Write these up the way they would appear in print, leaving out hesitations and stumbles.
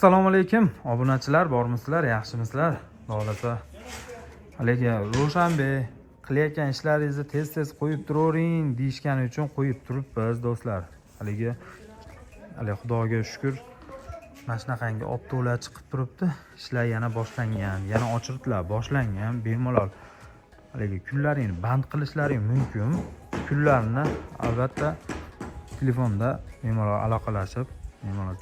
Assalomu alaykum, obunachilar, bormisizlar, yaxshimisizlar? Xohlasa, haligi Ro'shanbey qilayotgan ishlaringizni tez qo'yib turavering deyishgani uchun qo'yib turibmiz, do'stlar. Haligi Xudoga shukr, mana shunaqangi opto'lar chiqib turibdi. Ishlar yana boshlangan, yana ochirtlar boshlangan, bemalol haligi kunlaringni band qilishlaring mumkin. Kunlarni albatta telefonda bemalol aloqalashib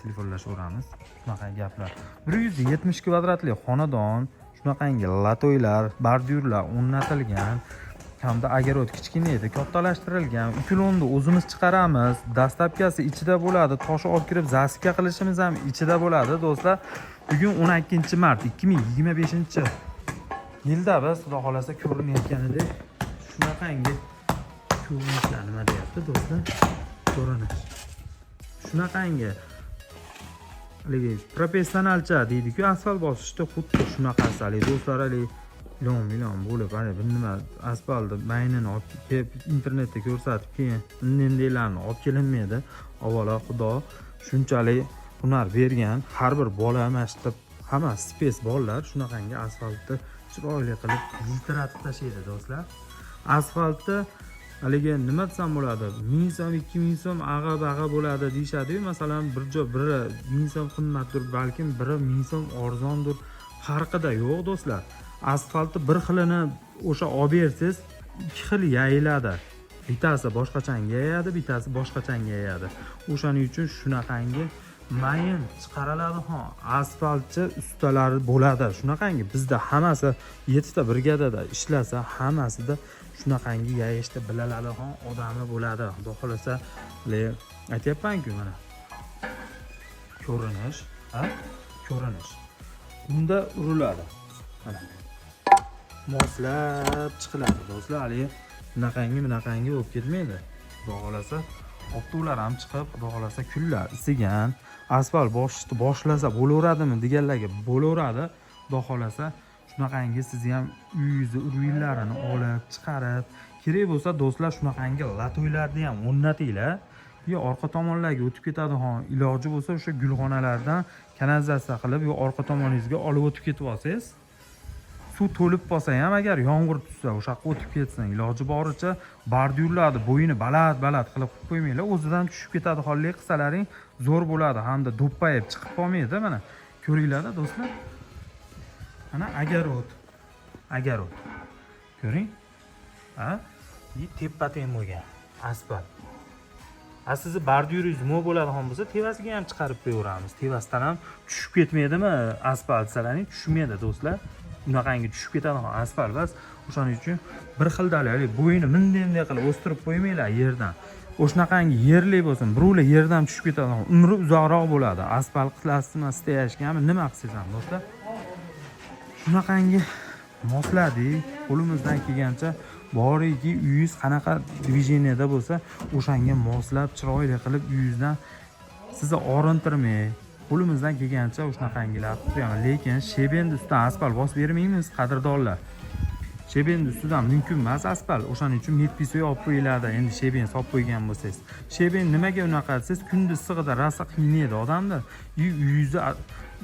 telefonlashaveramiz. Shunaqa gaplar. 170 kvadratli xonadon, shunaqangi latoylar, bordyurlar o'rnatilgan. Hamda огород kichkina edi, kattalashtirilgan. Ukulonni o'zimiz chiqaramiz. Dastlabkasi ichida bo'ladi. Toshi olib kirib zasika qilishimiz ham ichida bo'ladi, do'stlar. Bugun 12-mart 2020-yilda biz xudo xolasa ko'rinayotganidek shunaqangi ko'rinishlar nima deyapti, do'stlar? Ko'rinish. Shunaqangi haligi professionalcha deydi-ku, asfalt bosishda xuddi shunaqasi haligi do'stlar, haligi ilon bo'lib, haligi nima asfaltni maynini olib kelib internetda ko'rsatib, keyin indeylarni olib kelinmaydi. Avvalo Xudo shunchalik hunar bergan, har bir bola mashqib, hamma spes bolalar shunaqangi asfaltni chiroyli qilib yiltiratib tashlaydi, do'stlar. Asfaltni haligi nima desam bo'ladi, 1000 so'm, 2000 so'm ag'a bo'ladi deyshadi-yu, masalan, bir joy biri 1000 so'm qimmatdir, balkim biri 1000 so'm arzondir, farqida yo'q, do'stlar. Asfaltni bir xilini o'sha olib bersangiz, ikki xil yayiladi. Bittasi boshqachanga yayadi, bittasi boshqachanga yayadi. O'shaning uchun shunaqangi mayin chiqariladi. Asfaltchi ustalari bo'ladi. Shunaqangi bizda hammasi 7 ta brigadada ishlasa, hammasida shunaqangi yayishni biladi, odami bo'ladi. Xudo xolasa, aytyapman-ku, mana ko'rinish, ko'rinish. Bunda uriladi. Mana moslab chiqiladi, do'stlar. Hali bunaqangi bo'lib ketmaydi. Xudo xolasa, optolar ham chiqib, xudo xolasa kunlar isigan, asfalt boshlasa bo'laveradimi deganlarga bo'laveradi. Xudo xolasa, shunaqangi sizni ham uyingizni urvillarini olib, chiqarib, kerak bo'lsa do'stlar shunaqangi latoylarni ham o'rnatinglar. Yo orqa tomonlarga o'tib ketadi, iloji bo'lsa o'sha gulxonalardan kanalizatsiya qilib, yo orqa tomoningizga olib o'tib ketib olsangiz, suv to'lib qolsa ham agar yomg'ir tushsa, o'sha yoqqa o'tib ketsin. Iloji boricha bordyurlarni bo'yini baland qilib qo'ymanglar. O'zidan tushib ketadi, hollik qilsalaring zo'r bo'ladi, hamda do'ppayib chiqib qolmaydi. Mana ko'ringlar-da, do'stlar. Mana огород. Ko'ring? Teppa-teng bo'lgan asfalt. Sizni bordyuringiz mo' bo'ladigan bo'lsa, tevasiga ham chiqarib qo'yaveramiz. Tevasidan ham tushib ketmaydimi? Asfalt salaring tushmaydi, do'stlar. Bunaqangi tushib ketadigan asfalt bas. O'shaning uchun bir xildalik bo'yini bunday qilib o'stirib qo'ymanglar yerdan. O'shanaqangi yerli bo'lsin, birovlar yerdan tushib ketadigan, umri uzoqroq bo'ladi. Asfalt qilasizmi, steyashgami, nima qilsangiz ham, do'stlar. Shunaqangi mosladik, qo'limizdan kelgancha boriki, uyingiz qanaqa dvijeniyada bo'lsa, o'shanga moslab chiroyli qilib uyingizdan sizni orintirmay, qo'limizdan kelgancha o'shanaqangilar qilamiz. Lekin shebend ustidan asfalt bosib bermaymiz, qadrdonlar. Shebend ustidan mumkin emas asfalt. O'shaning uchun metpisoy olib qo'yiladi. Endi shebend solib qo'ygan bo'lsangiz. Shebend nimaga unaqa siz kunduz sig'ida rasa qiynaydi odamni.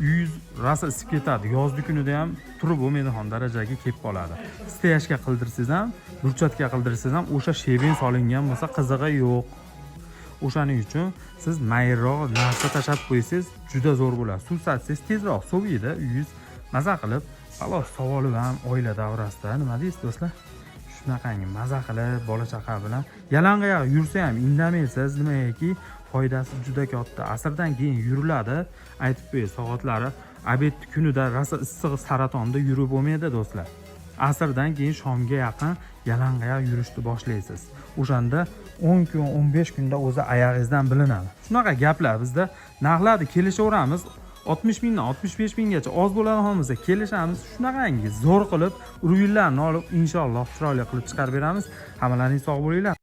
Uyingiz rasa isib ketadi. Yozgi kunida ham turib bo'lmaydigan darajaga kelib qoladi. Steyashga qildirsangiz ham, burchatga qildirsangiz ham o'sha shebend solingan bo'lsa qizig'i yo'q. O'shaning uchun siz mayroq narsa tashab qo'ysangiz juda zo'r bo'ladi. Suv satsangiz tezroq soviydi, uyingiz maza qilib, xolos savoli ham oila davrasida, nima deysiz, do'stlar? Shunaqangi maza qilib, bola chaqa bilan yalangoyoq yursa ham indamaysiz, nimaki foydasi juda katta. Asrdan keyin yuriladi, aytib qo'y, soatlari obed kunida rosa issiq saratonda yurib bo'lmaydi, do'stlar. Asrdan keyin shomga yaqin yalangoyoq yurishni boshlaysiz. O'shanda 10 kun, 15 kunda o'zi oyog'ingizdan bilinadi. Shunaqa gaplar bizda narxlarni kelishaveramiz. 60 mingdan 65 minggacha oz bo'ladigan bo'lsa kelishamiz. Shunaqangi zo'r qilib urvillarni olib inshaalloh chiroyli qilib chiqarib beramiz. Hammalaring sog' bo'linglar.